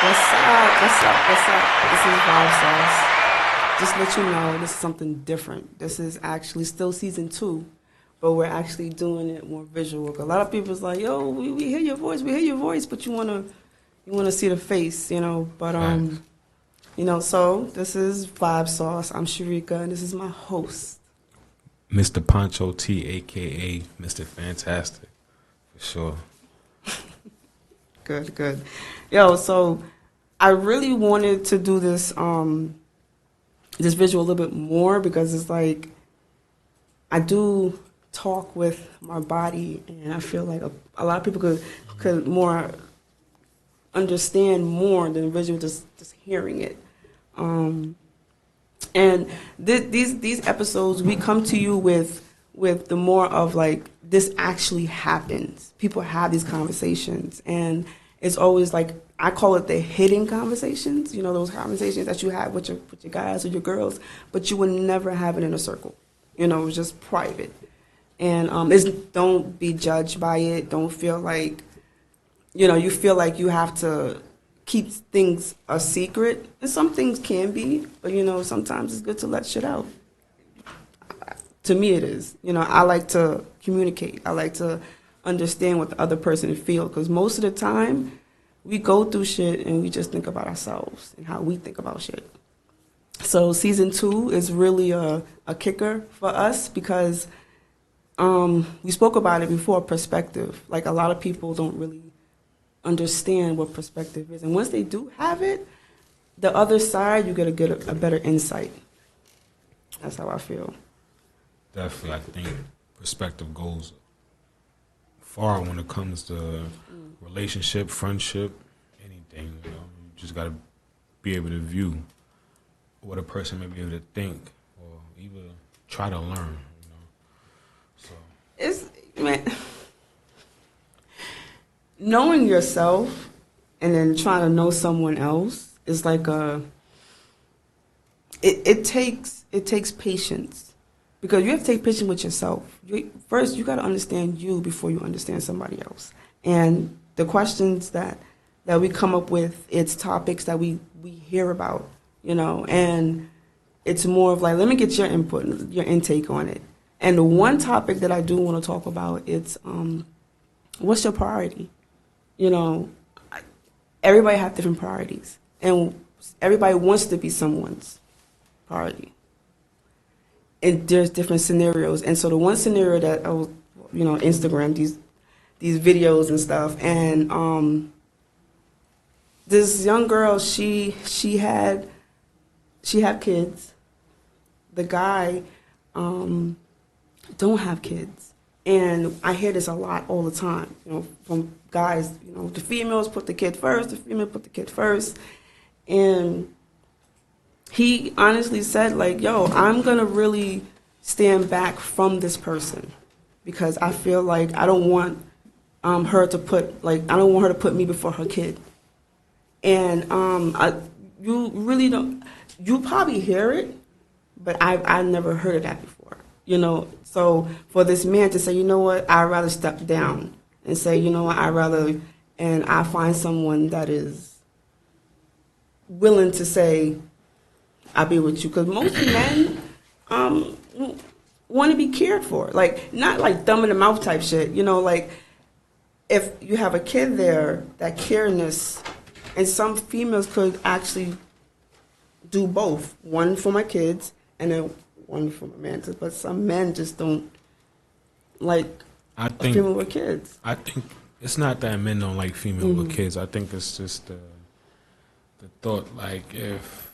What's up? What's up? What's up? This is Vibe Sauce. Just let you know, this is something different. This is actually still season 2, but we're actually doing it more visual. A lot of people's like, yo, we hear your voice, but you wanna see the face, you know. But Facts. so this is Vibe Sauce. I'm Sharika, and this is my host. Mr. Poncho T, aka Mr. Fantastic, for sure. Good, good. Yo, so I really wanted to do this visual a little bit more because it's like I do talk with my body, and I feel like a lot of people could more understand more than visual just hearing it. And these episodes, we come to you with the more of like, this actually happens. People have these conversations, and it's always like, I call it the hidden conversations. You know, those conversations that you have with your guys or your girls, but you would never have it in a circle. You know, it's just private. And don't be judged by it. Don't feel like, you feel like you have to keep things a secret. And some things can be, but sometimes it's good to let shit out. To me, it is. I like to communicate. I like to understand what the other person feels, because most of the time we go through shit and we just think about ourselves and how we think about shit. So season 2 is really a kicker for us because we spoke about it before, perspective. Like, a lot of people don't really understand what perspective is. And once they do have it, the other side, you get a better insight. That's how I feel. Definitely, I think perspective goes far when it comes to relationship, friendship, anything. You just got to be able to view what a person may be able to think or even try to learn. So It's, man, knowing yourself and then trying to know someone else is like it takes patience. Because you have to take patience with yourself. First, you got to understand you before you understand somebody else. And the questions that we come up with, it's topics that we hear about, and it's more of like, let me get your input, your intake on it. And the one topic that I do want to talk about, it's what's your priority? Everybody have different priorities, and everybody wants to be someone's priority. And there's different scenarios. And so the one scenario that I was, Instagram, these videos and stuff, and this young girl, she had kids. The guy don't have kids. And I hear this a lot all the time, from guys, the females put the kid first, the female put the kid first. And he honestly said, like, yo, I'm going to really stand back from this person because I feel like I don't want her to put me before her kid. And you really don't, you probably hear it, but I've never heard of that before, So for this man to say, you know what, I'd rather step down and say, you know what, and I find someone that is willing to say, I'll be with you. Because most men want to be cared for. Like, not like thumb in the mouth type shit. Like, if you have a kid there, that careness, and some females could actually do both. One for my kids, and then one for my man. But some men just don't like a female with kids. I think it's not that men don't like female with kids. I think it's just the thought, like, if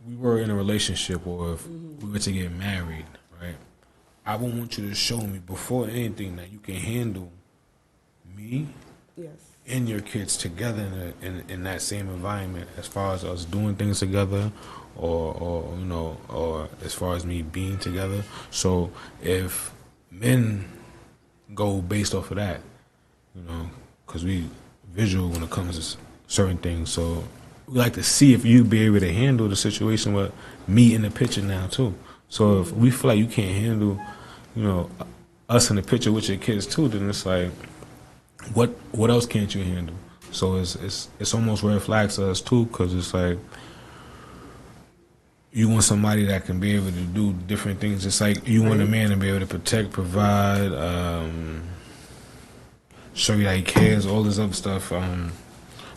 we were in a relationship or if we were to get married, right, I would want you to show me before anything that you can handle me and your kids together in that same environment, as far as us doing things together or as far as me being together. So if men go based off of that, because we visual when it comes to certain things, so we like to see if you be able to handle the situation with me in the picture now too. So if we feel like you can't handle, us in the picture with your kids too, then it's like, what else can't you handle? So it's almost red flags to us too, because it's like you want somebody that can be able to do different things. It's like you want a man to be able to protect, provide, show you that he cares, all this other stuff,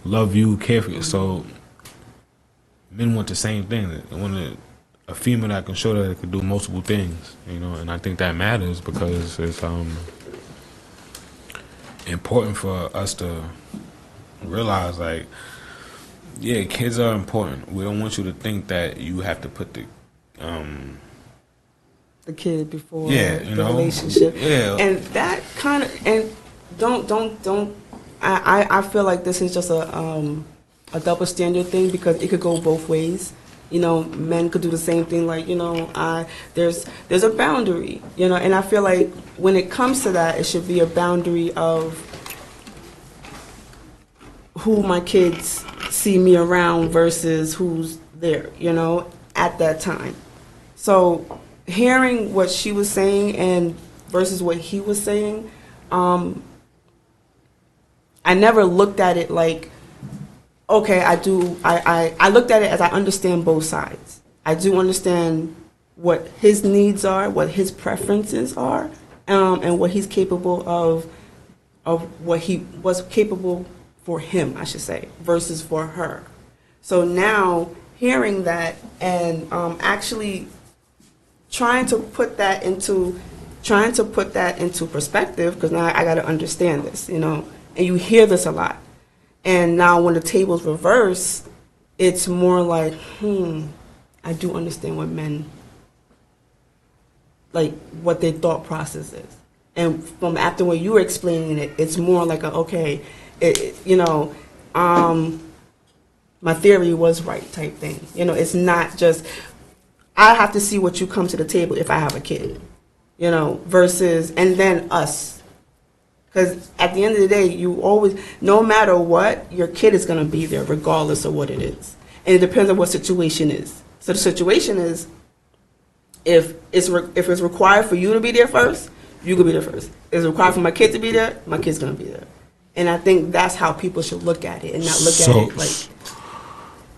love you, care for you. So men want the same thing. They want a female that can show that they can do multiple things, you know. And I think that matters because it's important for us to realize, like, yeah, kids are important. We don't want you to think that you have to put the kid before the relationship. Yeah. And that kind of, and don't. I feel like this is just a double standard thing, because it could go both ways. You know, men could do the same thing. Like, you know, there's a boundary. You know, and I feel like when it comes to that, it should be a boundary of who my kids see me around versus who's there, you know, at that time. So hearing what she was saying and versus what he was saying, I never looked at it like, okay, I looked at it as I understand both sides. I do understand what his needs are, what his preferences are, and what he's capable of what he was capable for him, I should say, versus for her. So now hearing that and actually trying to put that into perspective, because now I got to understand this, you know, and you hear this a lot. And now when the tables reverse, it's more like, I do understand what men, like, what their thought process is. And from after what you were explaining it, it's more like my theory was right type thing. You know, it's not just, I have to see what you come to the table if I have a kid, you know, versus, and then us. Because at the end of the day, you always, no matter what, your kid is going to be there regardless of what it is. And it depends on what situation is. So the situation is, if it's required for you to be there first, you could be there first. If it's required for my kid to be there, my kid's going to be there. And I think that's how people should look at it and not look at it like...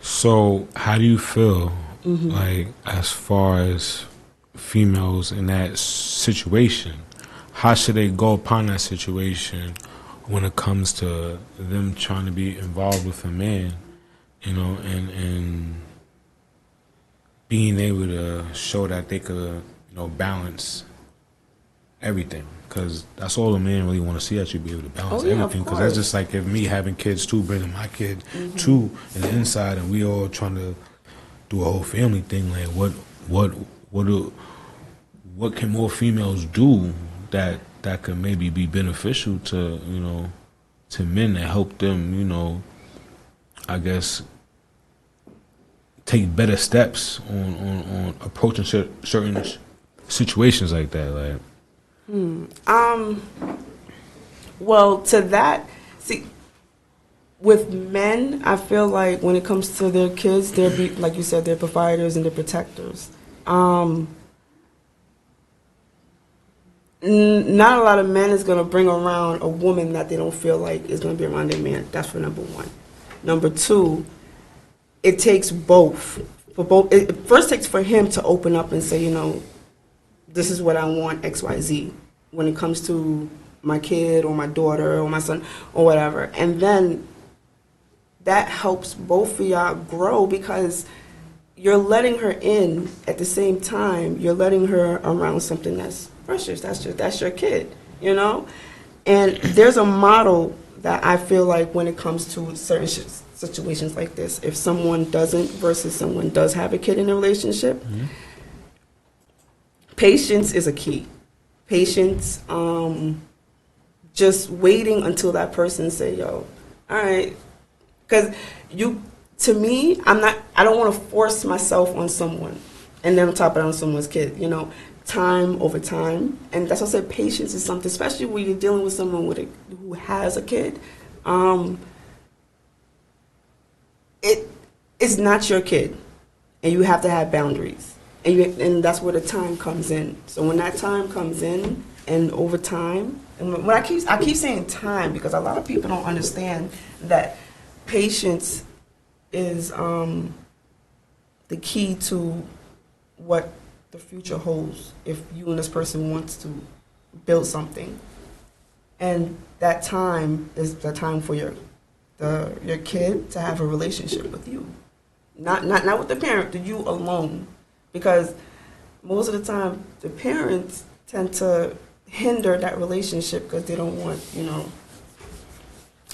So how do you feel, like, as far as females in that situation? How should they go upon that situation when it comes to them trying to be involved with a man, you know, and being able to show that they could, you know, balance everything? Because that's all a man really want to see, that you be able to balance everything. Because that's just like if me having kids too, bringing my kid too in the inside, and we all trying to do a whole family thing. Like, what can more females do that could maybe be beneficial to, you know, to men, that help them, you know, I guess, take better steps on approaching certain situations like that, like. Well, to that, see, with men, I feel like when it comes to their kids, like you said, they're providers and they're protectors. Not a lot of men is going to bring around a woman that they don't feel like is going to be around their man. That's for number one. Number two, it takes both. It first takes for him to open up and say, you know, this is what I want, X, Y, Z, when it comes to my kid or my daughter or my son or whatever. And then that helps both of y'all grow, because you're letting her in at the same time. You're letting her around something that's precious. That's your kid, you know? And there's a model that I feel like when it comes to certain situations like this, if someone doesn't versus someone does have a kid in a relationship, patience is a key. Patience, just waiting until that person say, yo, all right. Because to me, I don't want to force myself on someone and then on top of it on someone's kid, you know, time over time. And that's why I said patience is something, especially when you're dealing with someone who has a kid. It's not your kid, and you have to have boundaries. And that's where the time comes in. So when that time comes in, and over time, And when I keep saying time because a lot of people don't understand that patience is the key to what the future holds if you and this person wants to build something. And that time is the time for your kid to have a relationship with you. Not with the parent, to you alone. Because most of the time, the parents tend to hinder that relationship because they don't want,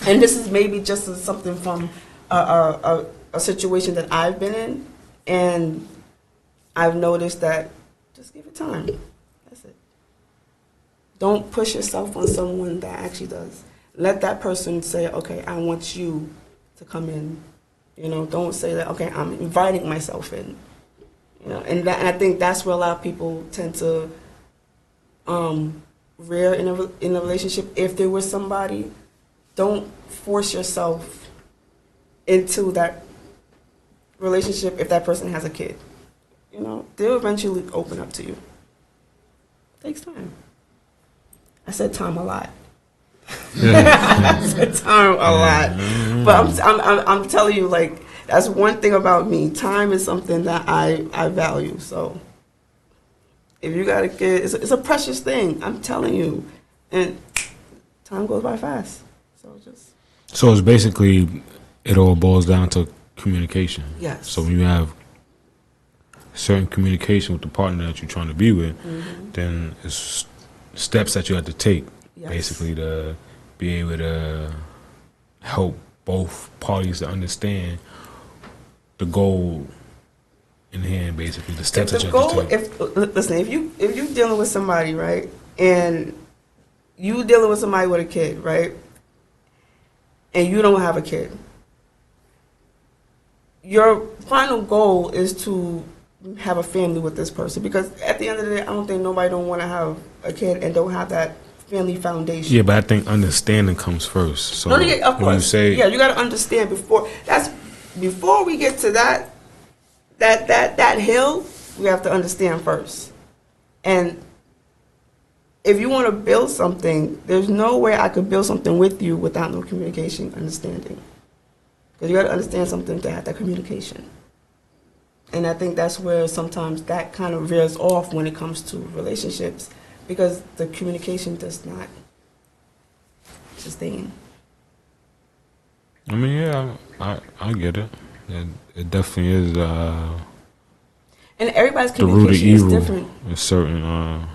And this is maybe just something from a situation that I've been in, and I've noticed that just give it time. That's it. Don't push yourself on someone that actually does. Let that person say, okay, I want you to come in. Don't say that, okay, I'm inviting myself in. And I think that's where a lot of people tend to rear in a relationship. If there was somebody, don't force yourself into that relationship if that person has a kid. They'll eventually open up to you. It takes time. I said time a lot. I said time a lot. But I'm telling you, like, that's one thing about me. Time is something that I value. So if you got a kid, it's a precious thing. I'm telling you. And time goes by fast. So it's basically, it all boils down to communication. Yes. So when you have certain communication with the partner that you're trying to be with, then it's steps that you have to take, basically, to be able to help both parties to understand the goal in hand, basically, the steps that you have to take. If you dealing with somebody, right, and you dealing with somebody with a kid, right, and you don't have a kid, your final goal is to have a family with this person, because at the end of the day, I don't think nobody don't want to have a kid and don't have that family foundation. Yeah, but I think understanding comes first. So of course, you got to understand before we get to that hill. We have to understand first. And if you want to build something, there's no way I could build something with you without no communication, understanding. Because you got to understand something to have that communication. And I think that's where sometimes that kind of veers off when it comes to relationships, because the communication does not sustain. I mean, yeah, I get it. It definitely is. And everybody's the root of communication is evil different. in certain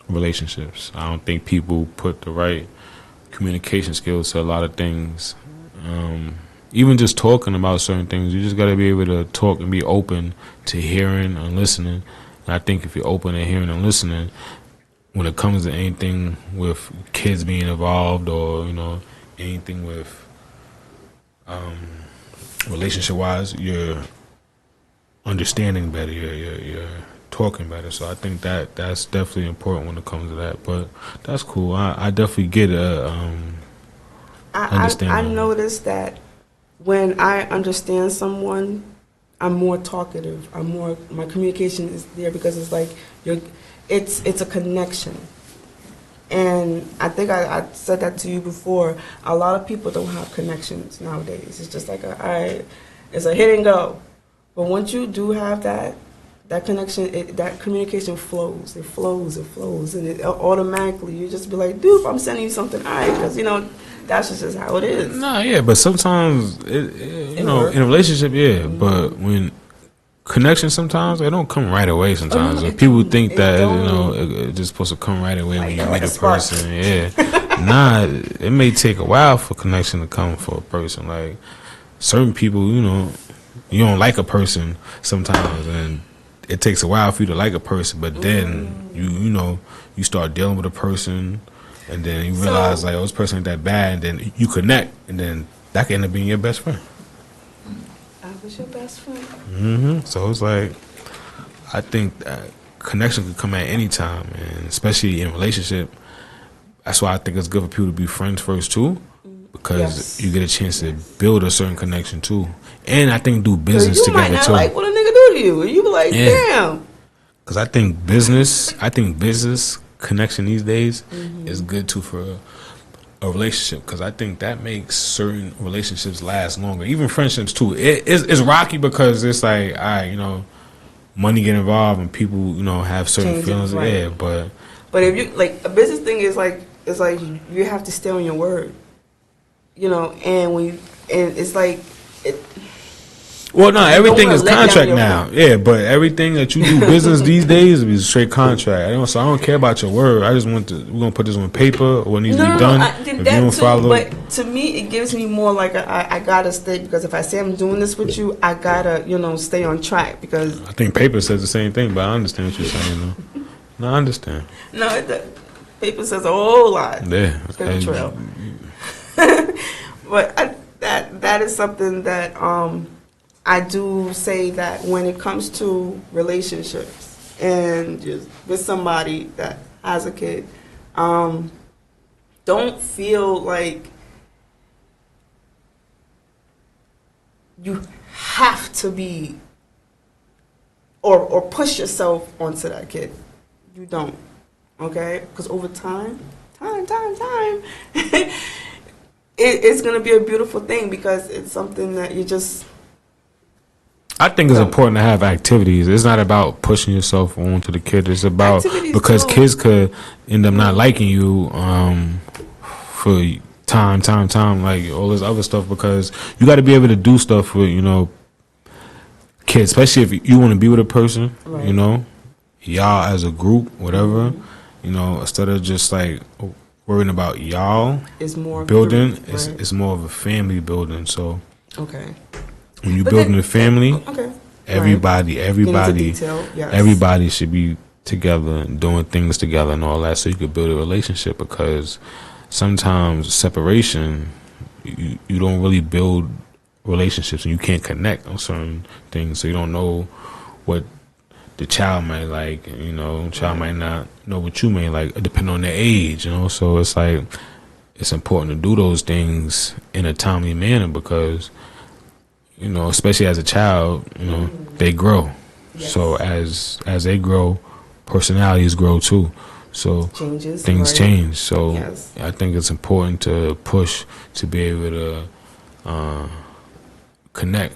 relationships. I don't think people put the right communication skills to a lot of things. Even just talking about certain things, you just got to be able to talk and be open to hearing and listening. And I think if you're open to hearing and listening, when it comes to anything with kids being involved, or anything with relationship-wise, you're understanding better. You're talking better. So I think that's definitely important when it comes to that. But that's cool. I definitely get understanding. I noticed that when I understand someone, I'm more talkative. My communication is there because it's like it's a connection. And I think I said that to you before. A lot of people don't have connections nowadays. It's just like it's a hit and go. But once you do have that connection, that communication flows. It flows, and it automatically you just be like, dude, I'm sending you something, all right, because that's just how it is. Nah, yeah, but sometimes in a relationship, but when connection, sometimes it don't come right away. Sometimes people think that it's just supposed to come right away when you meet a person. Nah, it may take a while for connection to come for a person. Like certain people, you don't like a person sometimes, and it takes a while for you to like a person. But then you start dealing with a person, and then you realize like, this person ain't that bad, and then you connect, and then that can end up being your best friend. I was your best friend. So it's like, I think that connection could come at any time, and especially in a relationship. That's why I think it's good for people to be friends first too, because you get a chance to build a certain connection too, and I think do business together too. You might not like what a nigga do to you, and you be like, damn. Because I think business connection these days is good too for a relationship, because I think that makes certain relationships last longer. Even friendships too. It's rocky because it's like, all right, money get involved and people, have certain Changes, feelings. right. Yeah, but if you like a business thing is like it's like you have to stay on your word, and it's like it. well, no, everything is let down contract your now. word. Yeah, but everything that you do business these days is straight contract. So I don't care about your word. I just we're gonna put this on paper or what needs to be done. I did If that you don't too, follow, but to me, it gives me more like I gotta stay, because if I say I'm doing this with you, I gotta stay on track, because I think paper says the same thing. But I understand what you're saying, though. No, I understand. no, paper says a whole lot. Yeah, It's gonna trail. But that is something that I do say, that when it comes to relationships and just with somebody that has a kid, don't feel like you have to be or push yourself onto that kid. You don't, okay? Because over time, it's gonna be a beautiful thing, because it's something that you just. I think it's important to have activities. It's not about pushing yourself onto the kid. It's about Activities because too. kids could end up not liking you for time, like all this other stuff. Because you got to be able to do stuff with kids, especially if you want to be with a person. Right. Y'all as a group, whatever. Instead of just like worrying about y'all It's more building, group, right? it's more of a family building. So Okay. when you're But building then- a family. Okay. Everybody Get into detail, yes. everybody should be together and doing things together and all that, so you could build a relationship. Because sometimes separation, you don't really build relationships, and you can't connect on certain things, so you don't know what the child might like. Child might not know what you may like, depending on their age. So it's like it's important to do those things in a timely manner, because especially as a child, they grow. Yes. So as they grow, personalities grow too. So Changes, things right. change. So Yes. I think it's important to push to be able to connect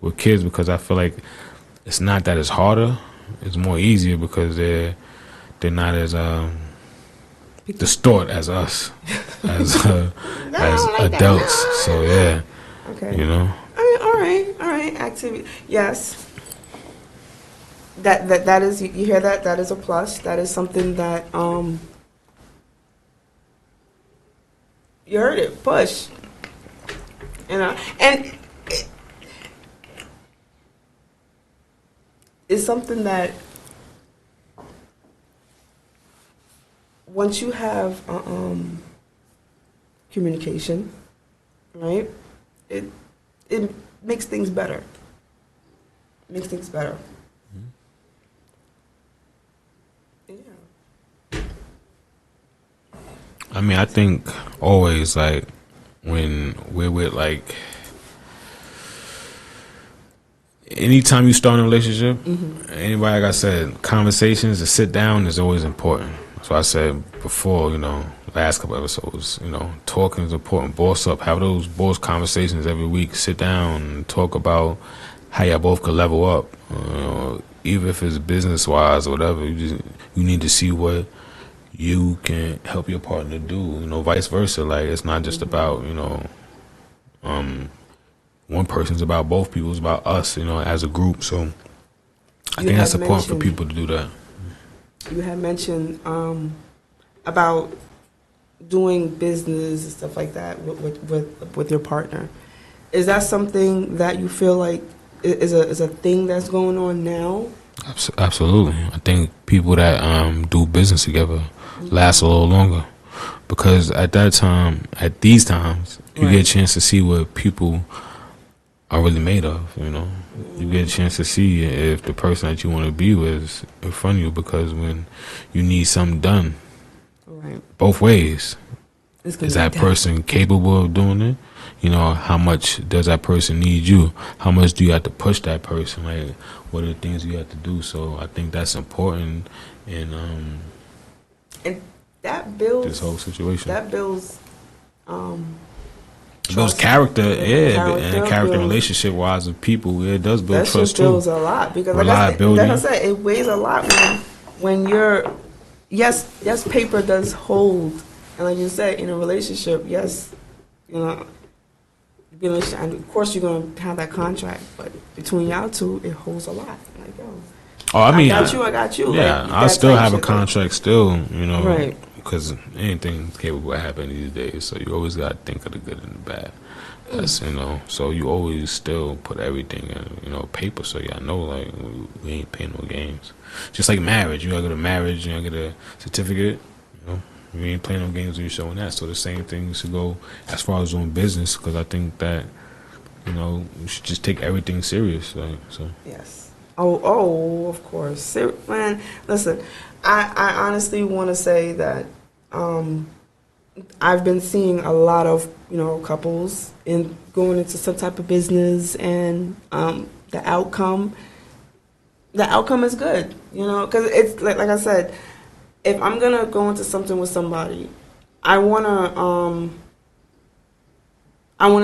with kids, because I feel like it's not that it's harder. It's more easier because they're not as distort as us as like adults. that. So yeah, Okay. All right. Activity. Yes. That is, you hear that? That is a plus. That is something that you heard it. Push. And it's something that once you have communication, right? It makes things better. Makes things better. Yeah. I mean, I think always, like, when we're with, like, anytime you start a relationship, anybody, like I said, conversations, to sit down is always important. So I said before, last couple episodes, talking is important. Boss up, have those boss conversations every week. Sit down and talk about how y'all both could level up. Even if it's business wise or whatever, you need to see what you can help your partner do. Vice versa. Like, it's not just about one person's about both people. It's about us, as a group. So I think that's important for people to do that. You had mentioned about doing business and stuff like that with your partner. Is that something that you feel like is a thing that's going on now? Absolutely. I think people that do business together last a little longer, because at these times, you get a chance to see what people are really made of. You get a chance to see if the person that you want to be with is in front of you, because when you need something done, right, both ways, is that person capable of doing it? How much does that person need you? How much do you have to push that person? Like, what are the things you have to do? So I think that's important in and that builds this whole situation. That builds It builds character, and character relationship wise with people. It does build that trust shit builds a lot because like I said, it weighs a lot when you're yes, paper does hold, and like you said, in a relationship, yes, you know, and of course you're gonna have that contract, but between y'all two, it holds a lot. Like, yo, I got you. Yeah, like, I still have a contract, still, you know, right? Because anything's capable of happening these days. So you always gotta think of the good and the bad. That's, you know, so you always still put everything in, you know, paper, so y'all know, like, we ain't playing no games. Just like marriage, you gotta get a marriage, you gotta get a certificate, you know, we ain't playing no games when you're showing that. So the same thing should go as far as doing business, because I think that, you know, you should just take everything serious, like, so. Yes. Oh, of course. Man, listen, I honestly want to say that I've been seeing a lot of, you know, couples in going into some type of business, and the outcome is good, you know, because it's like I said, if I'm gonna go into something with somebody, I wanna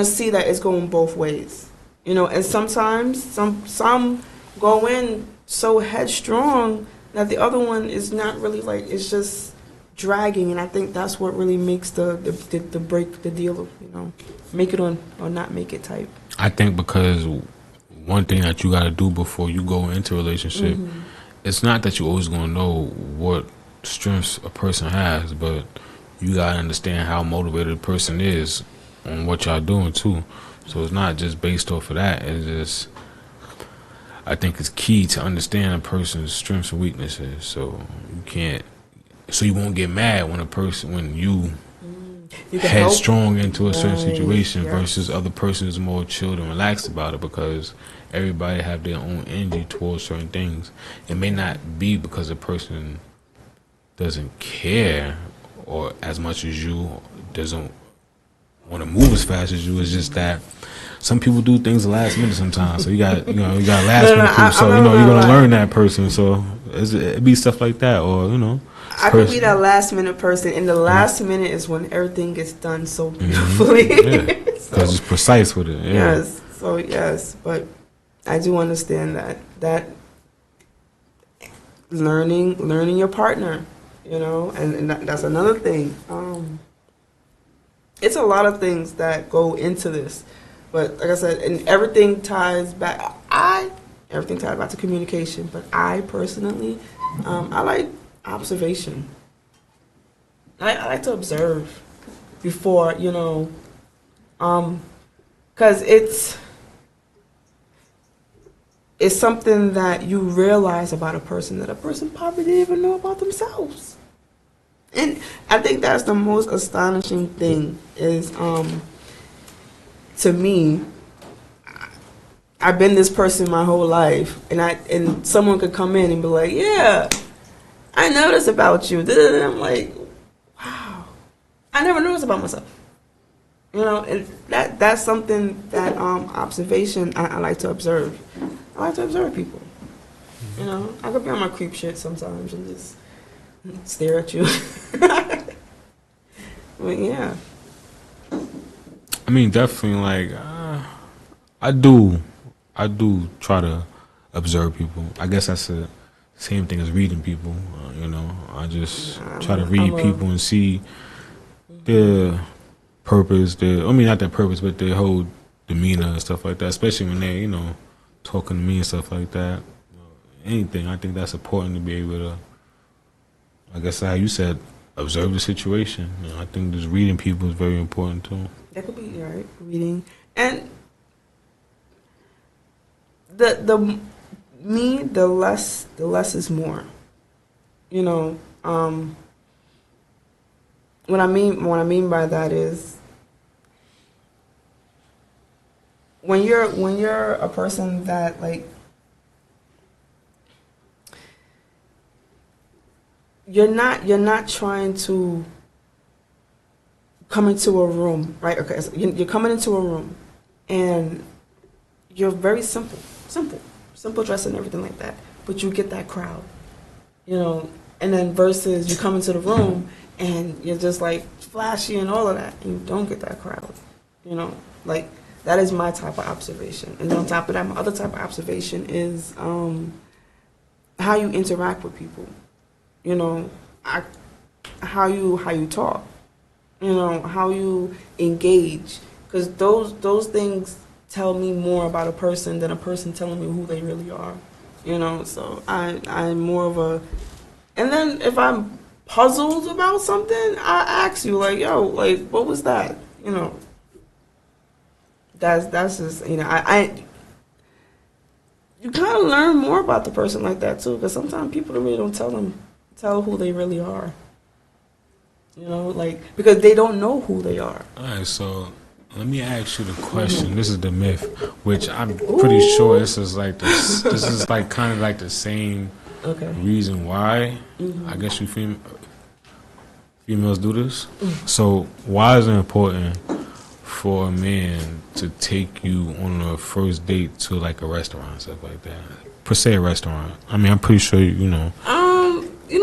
see that it's going both ways, you know, and sometimes some go in so headstrong that the other one is not really, like, it's just dragging, and I think that's what really makes the break the deal, you know, make it or not make it type. I think because one thing that you got to do before you go into a relationship, it's not that you always going to know what strengths a person has, but you got to understand how motivated a person is on what y'all doing too. So it's not just based off of that. It's just, I think it's key to understand a person's strengths and weaknesses. So you won't get mad when you headstrong into a certain situation versus other person is more chilled and relaxed about it, because everybody have their own energy towards certain things. It may not be because a person doesn't care or as much as you, doesn't want to move as fast as you. It's just that some people do things last minute sometimes. So you got last minute people. So you're gonna learn that person. So it be stuff like that, or you know. I could be that last minute person, and the last minute is when everything gets done so beautifully. Because it's precise with it. Yeah. Yes. So yes, but I do understand that learning your partner, you know, and that's another thing. It's a lot of things that go into this, but like I said, and everything ties back to communication. But I personally, I like observation. I like to observe before, you know, because it's something that you realize about a person that a person probably didn't even know about themselves. And I think that's the most astonishing thing is, to me, I've been this person my whole life, and someone could come in and be like, yeah, I noticed about you. And I'm like, wow, I never noticed about myself. You know, and that's something that observation I like to observe. I like to observe people. You know, I could be on my creep shit sometimes and just stare at you. But yeah. I mean, definitely, like, I do try to observe people. I guess that's the same thing as reading people. You know, I just try to read people and see their purpose. Not their purpose, but their whole demeanor and stuff like that. Especially when they, you know, talking to me and stuff like that. Anything, I think that's important to be able to, I guess how you said, observe the situation. You know, I think just reading people is very important too. That could be right, reading. And the less is more. You know, what I mean by that is when you're a person that, like, you're not trying to come into a room, right? Okay, so you're coming into a room, and you're very simple dress and everything like that, but you get that crowd, you know, And then versus you come into the room and you're just like flashy and all of that, and you don't get that crowd. You know, like that is my type of observation. And then on top of that, my other type of observation is how you interact with people. You know, how you talk. You know, how you engage, because those things tell me more about a person than a person telling me who they really are. You know, so I'm more of a, and then if I'm puzzled about something, I ask you like, yo, like what was that? You know, that's just, you know, I you kind of learn more about the person like that too, because sometimes people really don't tell who they really are. You know, like, because they don't know who they are. All right, so let me ask you the question. This is the myth, which I'm pretty sure this is like this is like kind of like the same reason why I guess you females do this. So why is it important for a man to take you on a first date to like a restaurant and stuff like that? Per se, a restaurant. I mean, I'm pretty sure you know. You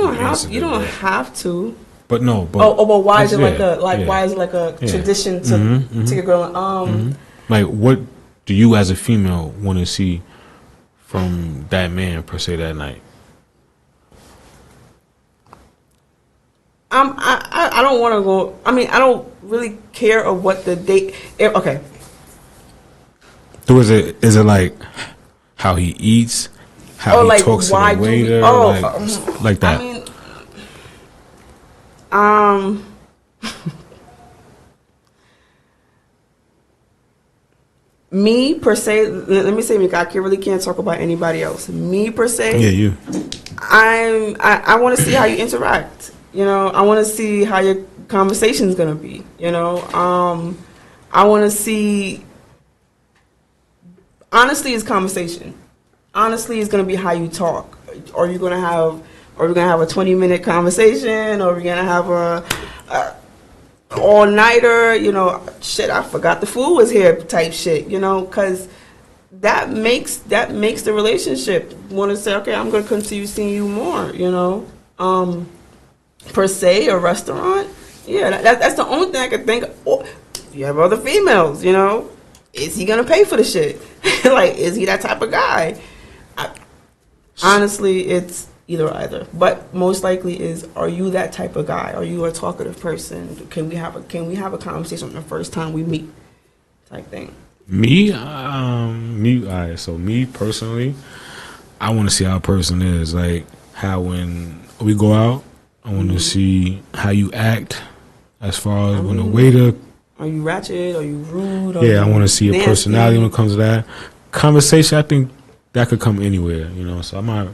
don't have to. But no, but why is it why is it like a tradition to take a girl? Like, what do you as a female want to see from that man per se that night? I don't want to go. I mean, I don't really care of what the date. Okay. So is it like how he eats, how he like talks to the waiter, like that? I mean, me per se, let me say, I really can't talk about anybody else. Me per se, yeah, you. I want to see how you interact. You know, I want to see how your conversation's gonna be. You know, I want to see. Honestly, it's conversation. Honestly, it's gonna be how you talk. Are we gonna have a 20-minute conversation? Or are we gonna have a all-nighter? You know, shit, I forgot the food was here type shit. You know, because that makes the relationship want to say, okay, I'm gonna continue seeing you more. You know, per se, a restaurant. Yeah, that's the only thing I could think of. Oh, you have other females. You know, is he gonna pay for the shit? Like, is he that type of guy? Honestly, it's either. But most likely is, are you that type of guy? Are you a talkative person? Can we have a conversation the first time we meet? Type thing. Me, alright, so me personally, I want to see how a person is. Like, how when we go out, I want to see how you act as far as when a waiter. Are you ratchet? Are you rude? I want to see your personality when it comes to that. Conversation, I think that could come anywhere, you know. So I'm not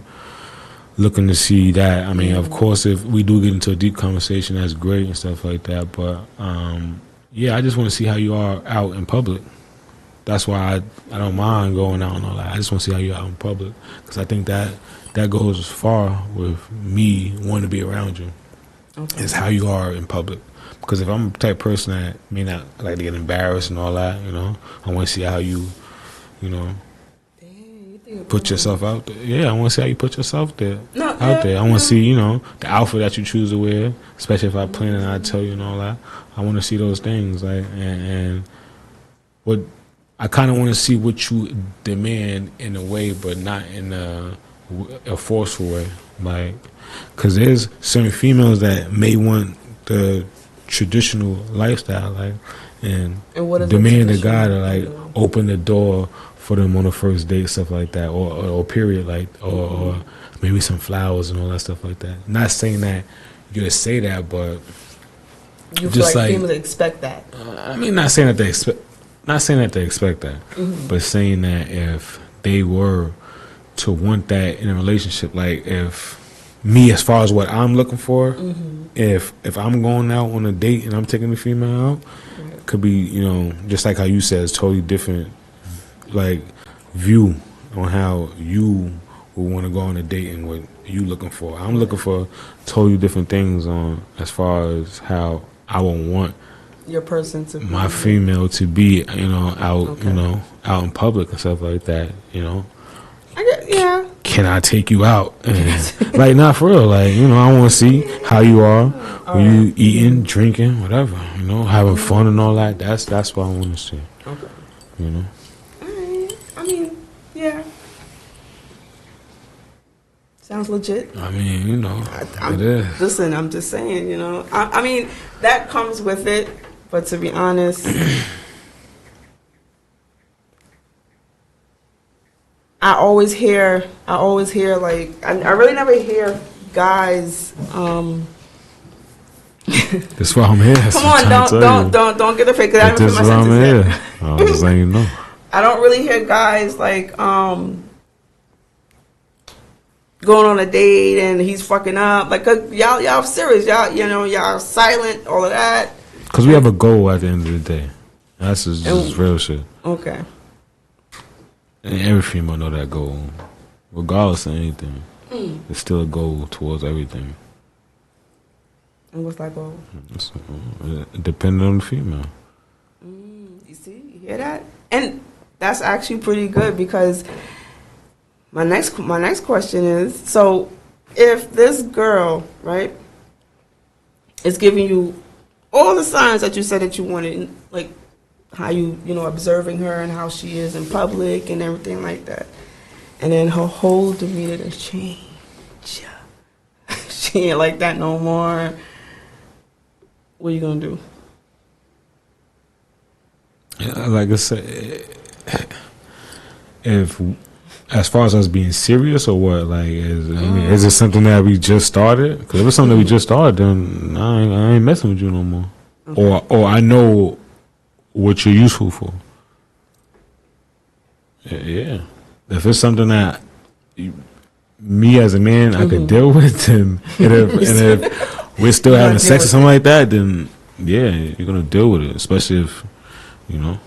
looking to see that. I mean, of course, if we do get into a deep conversation, that's great and stuff like that. But I just want to see how you are out in public. That's why I don't mind going out and all that. I just want to see how you are out in public, because I think that goes far with me wanting to be around you. Okay. Is how you are in public. Because if I'm the type of person that may not like to get embarrassed and all that, you know, I want to see how you know, put yourself out there. Yeah, I want to see how you put yourself there. Out there. I want to see, you know, the outfit that you choose to wear, especially if I plan and I tell you and all that. I want to see those things, like, and what I kind of want to see what you demand in a way, but not in a forceful way, like, because there's certain females that may want the traditional lifestyle, like, and demand a guy to like open the door for them on the first date, stuff like that, or period, like, or maybe some flowers and all that stuff like that. Not saying that you gotta say that, but you just feel like females expect that. I mean, not saying that they expect that, but saying that if they were to want that in a relationship, like if me, as far as what I'm looking for, if I'm going out on a date and I'm taking the female out, could be, you know, just like how you said, it's totally different, like, view on how you would want to go on a date and what you looking for. I'm looking for totally different things on as far as how I would want your person to be, my female to be, you know, out, you know, out in public and stuff like that, you know. can I take you out? And, like, not for real. Like, you know, I want to see how you are. When you eating, drinking, whatever. You know, having fun and all that. That's what I want to see. Okay. You know. Alright. I mean, yeah. Sounds legit. I mean, you know, it is. Listen, I'm just saying, you know. I mean, that comes with it. But to be honest, I always hear like, I really never hear guys. That's why I'm here. Come on, don't get afraid. Cause I This is why I'm here. I was just letting you know. I don't really hear guys like going on a date and he's fucking up. Like, y'all serious. Y'all silent. All of that. Because we have a goal at the end of the day. That's just real shit. Okay. And every female know that goal. Regardless of anything. It's still a goal towards everything. And what's that goal? It's, depending on the female. You see? You hear that? And that's actually pretty good because my next question is, so if this girl, right, is giving you all the signs that you said that you wanted, like how you observing her and how she is in public and everything like that, and then her whole demeanor has changed. She ain't like that no more. What are you gonna do? Like I said, if as far as us being serious or what, like, is it something that we just started? Because if it's something that we just started, then I ain't messing with you no more. Okay. Or I know what you're useful for. Yeah. If it's something that me as a man I could deal with, and if we're still having sex or something like that, then yeah, you're gonna deal with it. Especially if the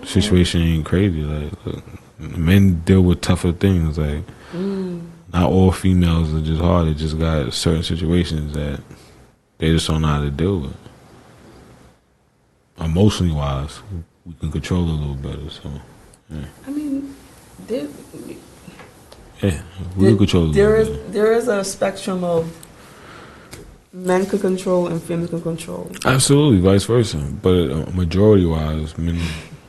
situation ain't crazy. Like, look, men deal with tougher things. Like, not all females are just hard. They just got certain situations that they just don't know how to deal with. Emotionally wise, we can control it a little better. So, yeah. I mean, we can control it. There is a spectrum of men can control and females can control. Absolutely, vice versa. But majority wise, men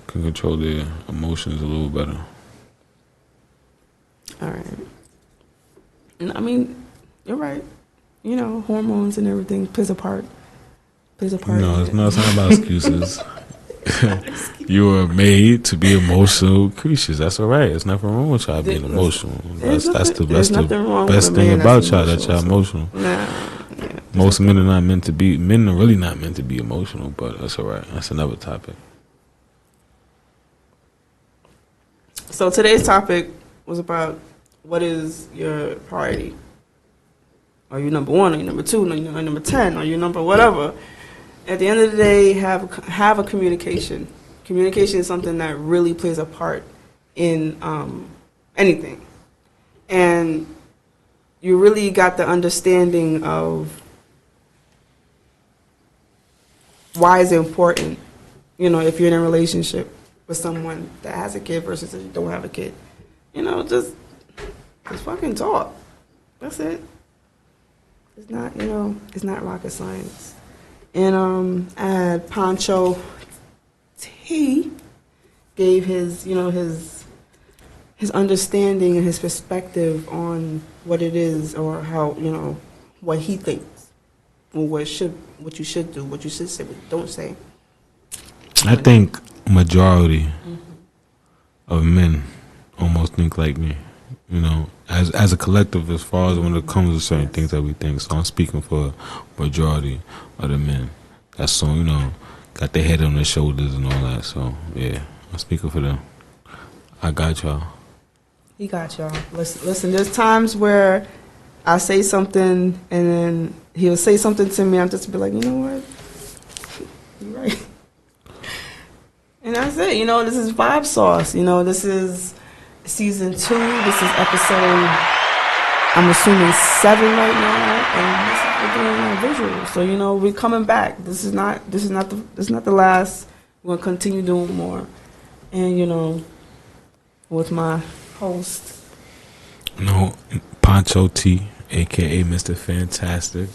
can control their emotions a little better. All right. And I mean, you're right. Hormones and everything plays a part. No, it's not about excuses. You were made to be emotional creatures. That's all right. There's nothing wrong with y'all being emotional. That's the best thing about y'all, that y'all emotional. Most men are not meant to be. Men are really not meant to be emotional, but that's all right. That's another topic. So today's topic was about what is your priority. Are you number one? Are you number two? Are you number 10? Are you number whatever? At the end of the day, have a communication. Communication is something that really plays a part in anything. And you really got the understanding of why is it important, if you're in a relationship with someone that has a kid versus if you don't have a kid. Just fucking talk. That's it. It's not, it's not rocket science. And I had Pancho T gave his understanding and his perspective on what it is, or how, what he thinks, or what you should do, what you should say, what you don't say. I think majority of men almost think like me, as a collective, as far as when it comes to certain things that we think. So I'm speaking for majority of the men. That's so, got their head on their shoulders and all that. So yeah, I'm speaking for them. I got y'all. He got y'all. Listen, there's times where I say something and then he'll say something to me. I'm just be like, you know what? You're right. And that's it. This is Vibe Sauce. This is season 2. This is episode, I'm assuming 7 right now, and we're doing our visuals. So we're coming back. This is not the last. We're gonna continue doing more, and with my host. No, Poncho T, aka Mr. Fantastic.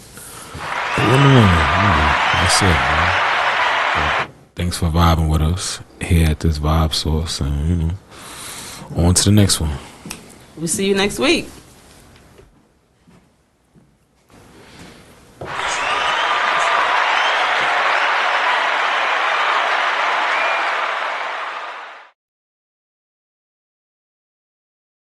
That's it, man. Thanks for vibing with us here at this Vibe Source, and on to the next one. We'll see you next week.